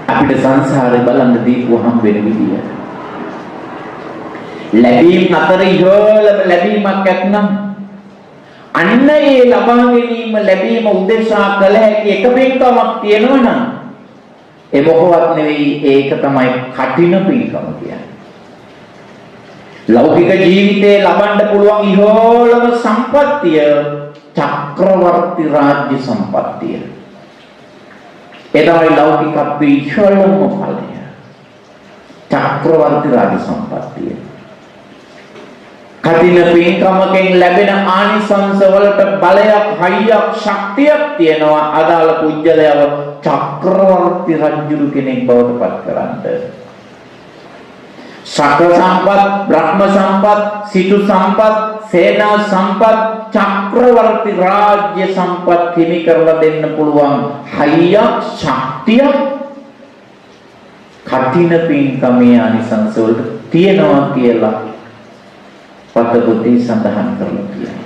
අපිට සංසාරේ බලන්න දීපු හම් වෙන විදිය. ලැබීම් අතර ඉහළම ලැබීමක් ඇතනම් අන්න ඒ ලබා ගැනීම ලැබීම උදෙසා කළ හැකි එක පින්කමක් තියෙනවා නම් ඒ මොකවත් නෙවෙයි ඒක තමයි කටින පින්කම කියන්නේ. ලෞකික ජීවිතේ ලබන්න පුළුවන් ඉහළම සම්පත්තිය චක්‍රවර්ති රාජ්‍ය සම්පත්තිය. ඒ තමයි ලෞකිකත්වයේ ඉහළම ඵලය. චක්‍රවර්ති රාජ්‍ය සම්පත්තිය. කටින පින්කමකින් ලැබෙන ආනිසංස වලට බලයක්, හයියක්, ශක්තියක් තියෙනවා අදාළ පුජ්‍යලයව චක්‍රවර්ති රජු කෙනෙක් බවට පත් කරන්න. සකල සම්පත්, බ්‍රහ්ම සම්පත්, සිටු සම්පත්, සේනා සම්පත්, චක්‍රවර්ති රාජ්‍ය සම්පත් හිමි කරලා දෙන්න පුළුවන් හයියක්, ශක්තියක් කටින පින්කමේ ආනිසංස වලට තියෙනවා කියලා පතපොතේ සඳහන් කරලා තියෙනවා.